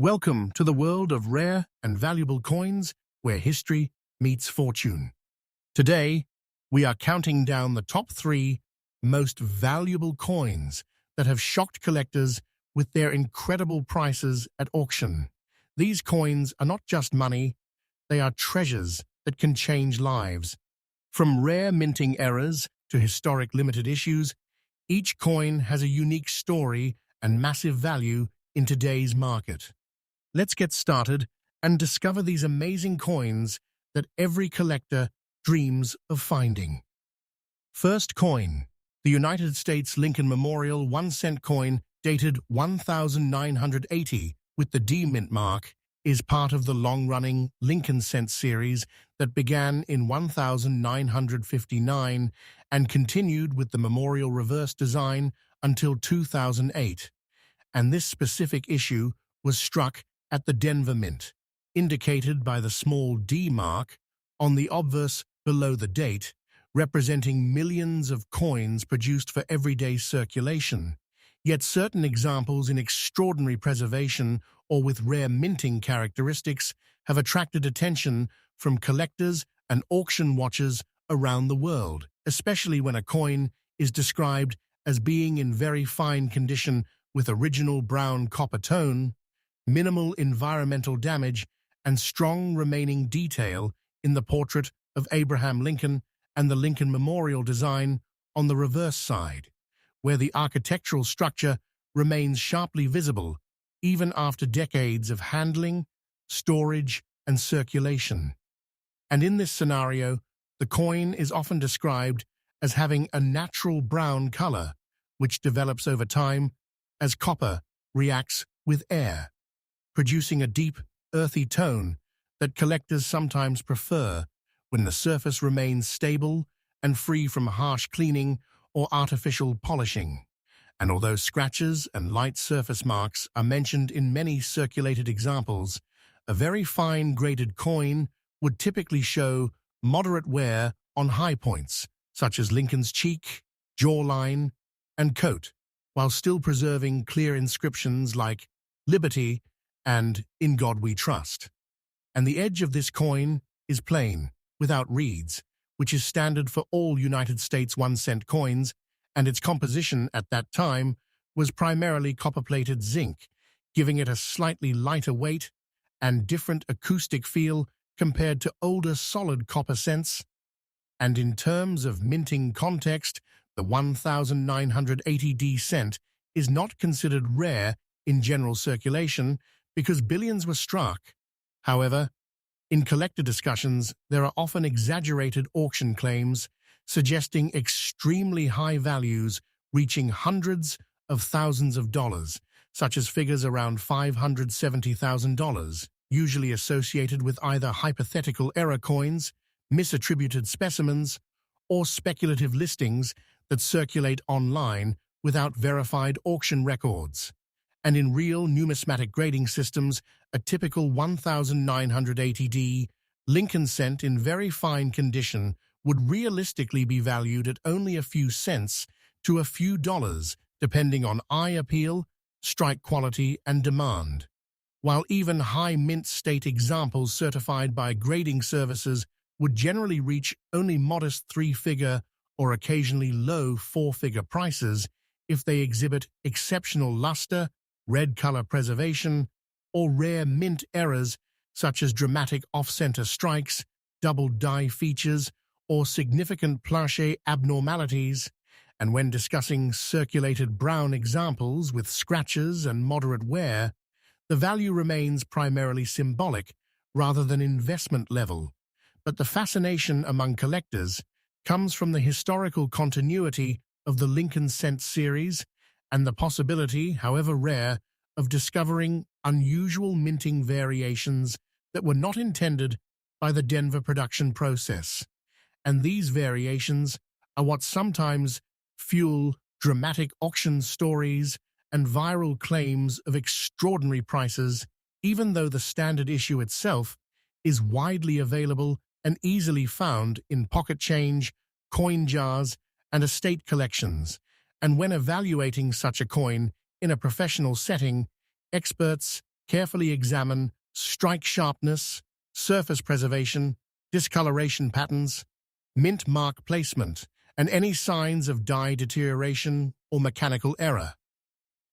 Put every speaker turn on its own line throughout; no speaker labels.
Welcome to the world of rare and valuable coins where history meets fortune. Today, we are counting down the top 3 most valuable coins that have shocked collectors with their incredible prices at auction. These coins are not just money, they are treasures that can change lives. From rare minting errors to historic limited issues, each coin has a unique story and massive value in today's market. Let's get started and discover these amazing coins that every collector dreams of finding. First coin, the United States Lincoln Memorial 1-cent coin dated 1980 with the D mint mark, is part of the long-running Lincoln cent series that began in 1959 and continued with the memorial reverse design until 2008. And this specific issue was struck at the Denver Mint, indicated by the small D mark on the obverse below the date, representing millions of coins produced for everyday circulation. Yet certain examples in extraordinary preservation or with rare minting characteristics have attracted attention from collectors and auction watchers around the world, especially when a coin is described as being in very fine condition with original brown copper tone, minimal environmental damage, and strong remaining detail in the portrait of Abraham Lincoln and the Lincoln Memorial design on the reverse side, where the architectural structure remains sharply visible even after decades of handling, storage, and circulation. And in this scenario, the coin is often described as having a natural brown color, which develops over time as copper reacts with air, producing a deep, earthy tone that collectors sometimes prefer when the surface remains stable and free from harsh cleaning or artificial polishing. And although scratches and light surface marks are mentioned in many circulated examples, a very fine graded coin would typically show moderate wear on high points, such as Lincoln's cheek, jawline, and coat, while still preserving clear inscriptions like Liberty and In God We Trust. And the edge of this coin is plain, without reeds, which is standard for all United States 1-cent coins, and its composition at that time was primarily copper-plated zinc, giving it a slightly lighter weight and different acoustic feel compared to older solid copper cents. And in terms of minting context, the 1980 cent is not considered rare in general circulation because billions were struck. However, in collector discussions, there are often exaggerated auction claims suggesting extremely high values reaching hundreds of thousands of dollars, such as figures around $570,000, usually associated with either hypothetical error coins, misattributed specimens, or speculative listings that circulate online without verified auction records. And in real numismatic grading systems, a typical 1980 Lincoln cent in very fine condition would realistically be valued at only a few cents to a few dollars, depending on eye appeal, strike quality, and demand. While even high mint state examples certified by grading services would generally reach only modest 3-figure or occasionally low 4-figure prices if they exhibit exceptional luster, red color preservation, or rare mint errors such as dramatic off-center strikes, double die features, or significant plaché abnormalities. And when discussing circulated brown examples with scratches and moderate wear, the value remains primarily symbolic rather than investment level. But the fascination among collectors comes from the historical continuity of the Lincoln cent series and the possibility, however rare, of discovering unusual minting variations that were not intended by the Denver production process. And these variations are what sometimes fuel dramatic auction stories and viral claims of extraordinary prices, even though the standard issue itself is widely available and easily found in pocket change, coin jars, and estate collections. And when evaluating such a coin in a professional setting, experts carefully examine strike sharpness, surface preservation, discoloration patterns, mint mark placement, and any signs of die deterioration or mechanical error.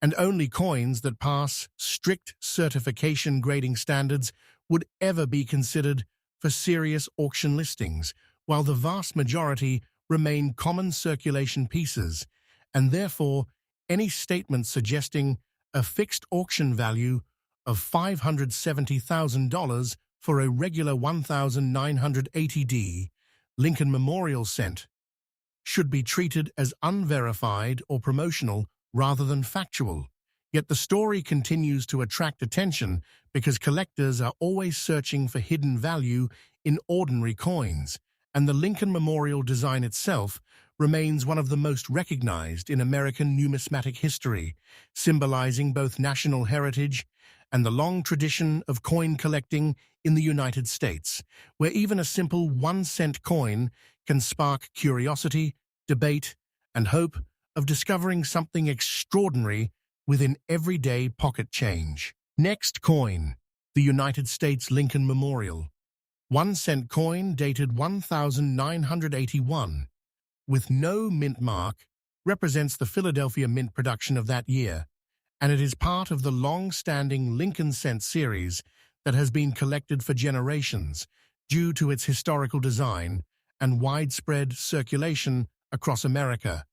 And only coins that pass strict certification grading standards would ever be considered for serious auction listings, while the vast majority remain common circulation pieces, and therefore any statement suggesting a fixed auction value of $570,000 for a regular 1980D Lincoln Memorial cent should be treated as unverified or promotional rather than factual. Yet the story continues to attract attention because collectors are always searching for hidden value in ordinary coins, and the Lincoln Memorial design itself remains one of the most recognized in American numismatic history, symbolizing both national heritage and the long tradition of coin collecting in the United States, where even a simple 1-cent coin can spark curiosity, debate, and hope of discovering something extraordinary within everyday pocket change. Next coin, the United States Lincoln Memorial. 1-cent coin dated 1981, with no mint mark, represents the Philadelphia Mint production of that year, and it is part of the long-standing Lincoln cent series that has been collected for generations due to its historical design and widespread circulation across America.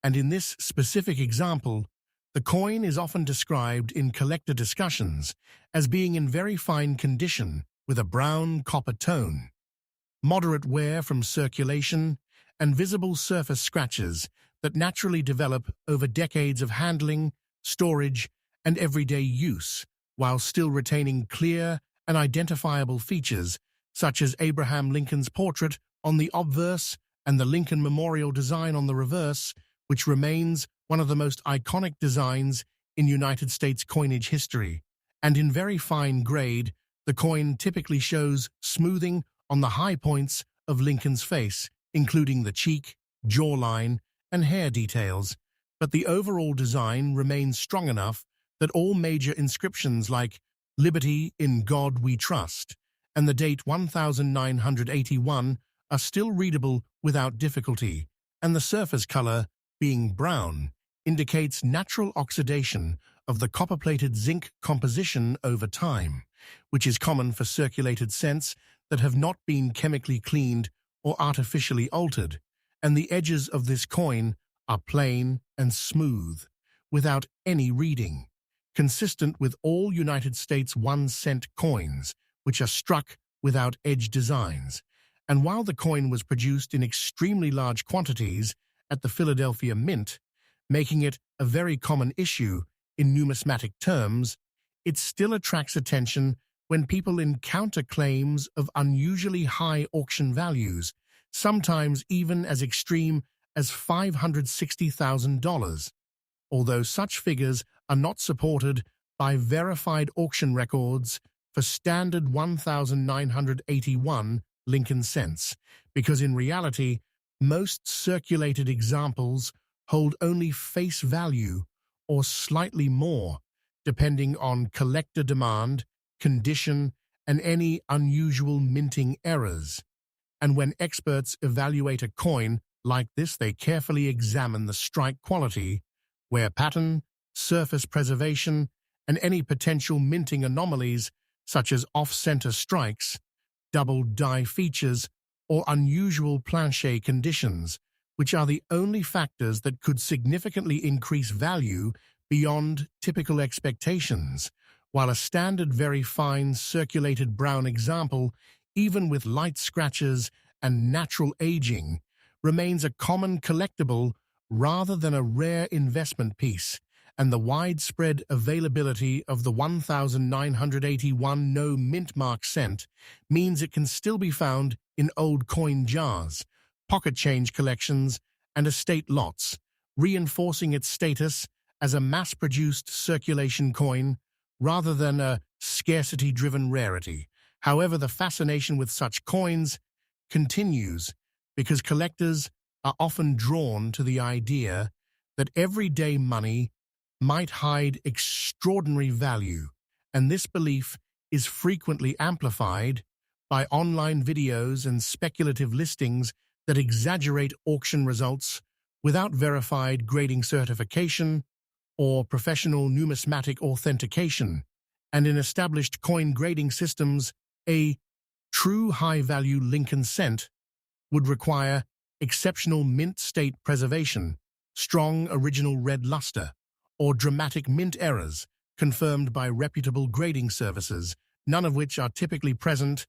And in this specific example, the coin is often described in collector discussions as being in very fine condition with a brown copper tone, moderate wear from circulation, and visible surface scratches that naturally develop over decades of handling, storage, and everyday use, while still retaining clear and identifiable features such as Abraham Lincoln's portrait on the obverse and the Lincoln Memorial design on the reverse, which remains one of the most iconic designs in United States coinage history. And in very fine grade, the coin typically shows smoothing on the high points of Lincoln's face, including the cheek, jawline, and hair details, but the overall design remains strong enough that all major inscriptions like "Liberty in God We Trust" and the date 1981 are still readable without difficulty, and the surface color, being brown, indicates natural oxidation of the copper-plated zinc composition over time, which is common for circulated cents that have not been chemically cleaned or artificially altered, and the edges of this coin are plain and smooth, without any reading, consistent with all United States 1-cent coins, which are struck without edge designs. And while the coin was produced in extremely large quantities at the Philadelphia Mint, making it a very common issue in numismatic terms, it still attracts attention when people encounter claims of unusually high auction values, sometimes even as extreme as $560,000, although such figures are not supported by verified auction records for standard 1981 Lincoln cents, because in reality, most circulated examples hold only face value or slightly more, depending on collector demand, condition, and any unusual minting errors. And when experts evaluate a coin like this, they carefully examine the strike quality, wear pattern, surface preservation, and any potential minting anomalies such as off-center strikes, double die features, or unusual planchet conditions, which are the only factors that could significantly increase value beyond typical expectations, while a standard very fine circulated brown example, even with light scratches and natural aging, remains a common collectible rather than a rare investment piece, and the widespread availability of the 1981 no mint mark cent means it can still be found in old coin jars, pocket change collections, and estate lots, reinforcing its status as a mass-produced circulation coin rather than a scarcity-driven rarity. However, the fascination with such coins continues because collectors are often drawn to the idea that everyday money might hide extraordinary value, and this belief is frequently amplified by online videos and speculative listings that exaggerate auction results without verified grading certification or professional numismatic authentication. And in established coin grading systems, a true high-value Lincoln cent would require exceptional mint state preservation, strong original red luster, or dramatic mint errors confirmed by reputable grading services, none of which are typically present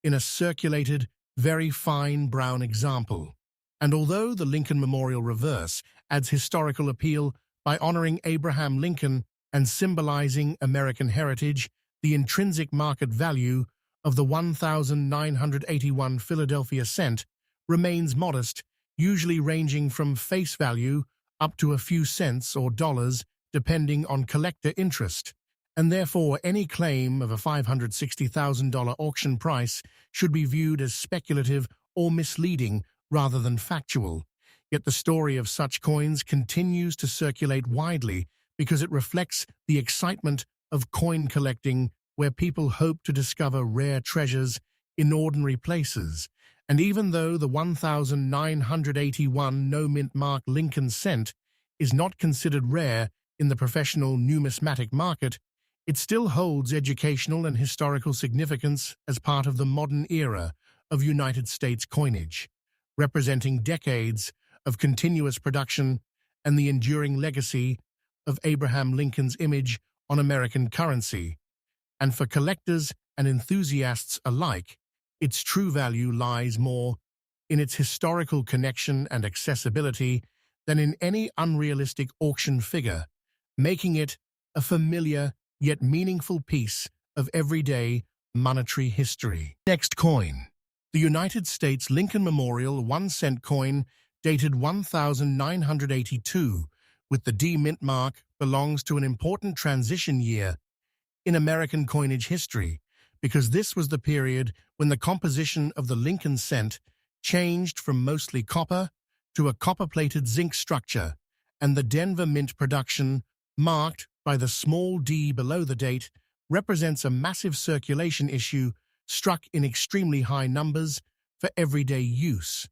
in a circulated, very fine brown example. And although the Lincoln Memorial Reverse adds historical appeal by honoring Abraham Lincoln and symbolizing American heritage, the intrinsic market value of the 1981 Philadelphia cent remains modest, usually ranging from face value up to a few cents or dollars depending on collector interest, and therefore any claim of a $560,000 auction price should be viewed as speculative or misleading rather than factual. Yet the story of such coins continues to circulate widely because it reflects the excitement of coin collecting, where people hope to discover rare treasures in ordinary places. And even though the 1981 no-mint mark Lincoln cent is not considered rare in the professional numismatic market, it still holds educational and historical significance as part of the modern era of United States coinage, representing decades of continuous production and the enduring legacy of Abraham Lincoln's image on American currency. And for collectors and enthusiasts alike, its true value lies more in its historical connection and accessibility than in any unrealistic auction figure, making it a familiar yet meaningful piece of everyday monetary history. Next coin. The United States Lincoln Memorial 1-cent coin dated 1982 with the D mint mark belongs to an important transition year in American coinage history, because this was the period when the composition of the Lincoln cent changed from mostly copper to a copper-plated zinc structure, and the Denver Mint production, marked by the small d below the date, represents a massive circulation issue struck in extremely high numbers for everyday use.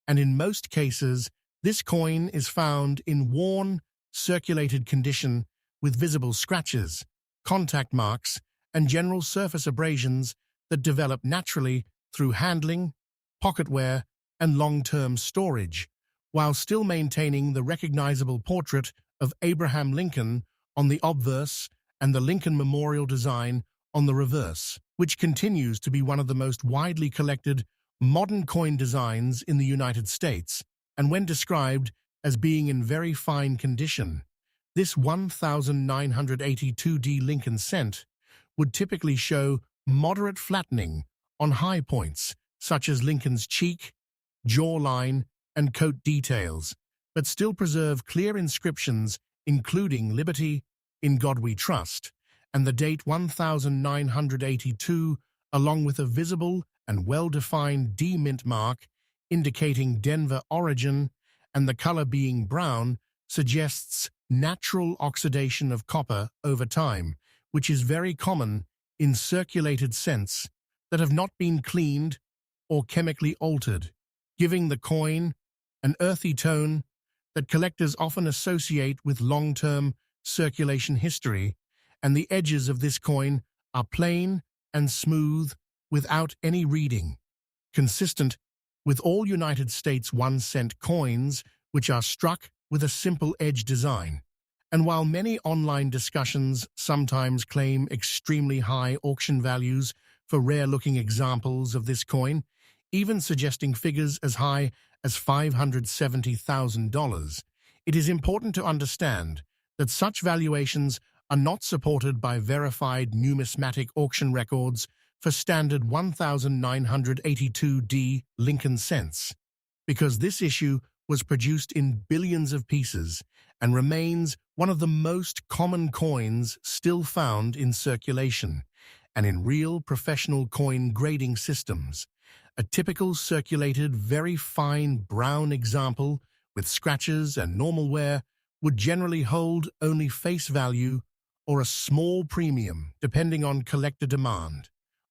And in most cases, this coin is found in worn, circulated condition with visible scratches, contact marks, and general surface abrasions that develop naturally through handling, pocket wear, and long-term storage, while still maintaining the recognizable portrait of Abraham Lincoln on the obverse and the Lincoln Memorial design on the reverse, which continues to be one of the most widely collected modern coin designs in the United States, and when described as being in very fine condition, this 1982 Lincoln cent would typically show moderate flattening on high points, such as Lincoln's cheek, jawline, and coat details, but still preserve clear inscriptions including Liberty, In God We Trust, and the date 1982, along with a visible and well-defined D mint mark indicating Denver origin, and the color being brown suggests natural oxidation of copper over time, which is very common in circulated cents that have not been cleaned or chemically altered, giving the coin an earthy tone that collectors often associate with long-term circulation history, and the edges of this coin are plain and smooth without any reading, consistent with all United States 1-cent coins, which are struck with a simple edge design. And while many online discussions sometimes claim extremely high auction values for rare-looking examples of this coin, even suggesting figures as high as $570,000, it is important to understand that such valuations are not supported by verified numismatic auction records for standard 1982 Lincoln cents, because this issue was produced in billions of pieces and remains one of the most common coins still found in circulation and in real professional coin grading systems. A typical circulated, very fine brown example with scratches and normal wear would generally hold only face value or a small premium depending on collector demand,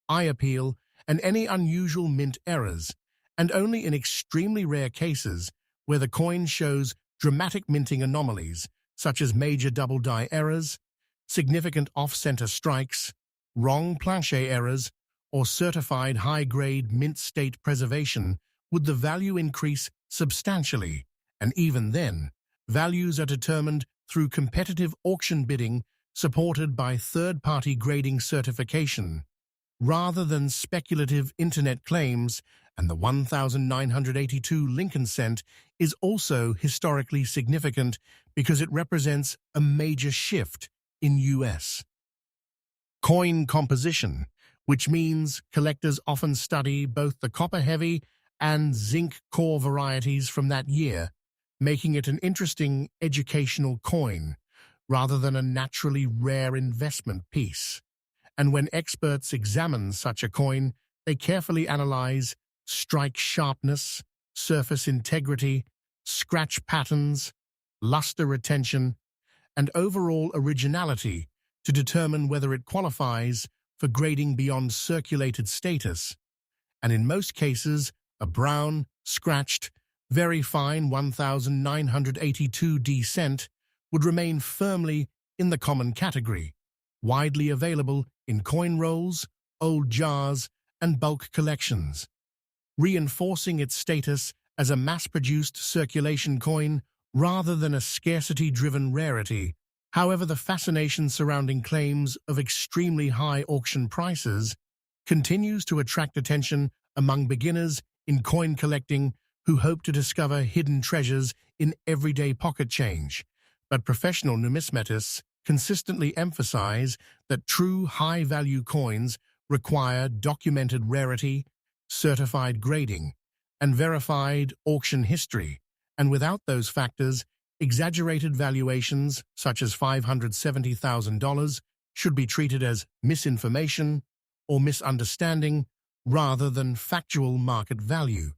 eye appeal, and any unusual mint errors, and only in extremely rare cases where the coin shows dramatic minting anomalies such as major double-die errors, significant off-center strikes, wrong planche errors, or certified high-grade mint state preservation would the value increase substantially, and even then, values are determined through competitive auction bidding supported by third-party grading certification, rather than speculative internet claims, and the 1982 Lincoln cent is also historically significant because it represents a major shift in U.S. coin composition, which means collectors often study both the copper-heavy and zinc-core varieties from that year, making it an interesting educational coin rather than a naturally rare investment piece. And when experts examine such a coin, they carefully analyze strike sharpness, surface integrity, scratch patterns, luster retention, and overall originality to determine whether it qualifies for grading beyond circulated status. And in most cases, a brown, scratched, very fine 1982D cent would remain firmly in the common category, widely available in coin rolls, old jars, and bulk collections, reinforcing its status as a mass-produced circulation coin rather than a scarcity-driven rarity. However, the fascination surrounding claims of extremely high auction prices continues to attract attention among beginners in coin collecting who hope to discover hidden treasures in everyday pocket change. But professional numismatists consistently emphasize that true high-value coins require documented rarity, certified grading, and verified auction history, and without those factors, exaggerated valuations, such as $570,000, should be treated as misinformation or misunderstanding rather than factual market value.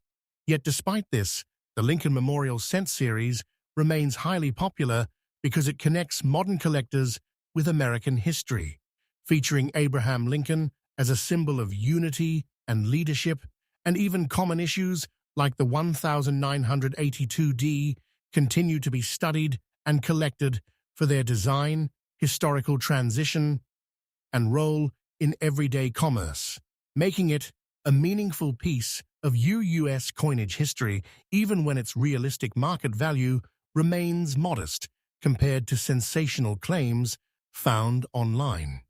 Yet despite this, the Lincoln Memorial Cent series remains highly popular because it connects modern collectors with American history, featuring Abraham Lincoln as a symbol of unity and leadership, and even common issues like the 1982D continue to be studied and collected for their design, historical transition, and role in everyday commerce, making it a meaningful piece of U.S. coinage history even when its realistic market value remains modest compared to sensational claims found online.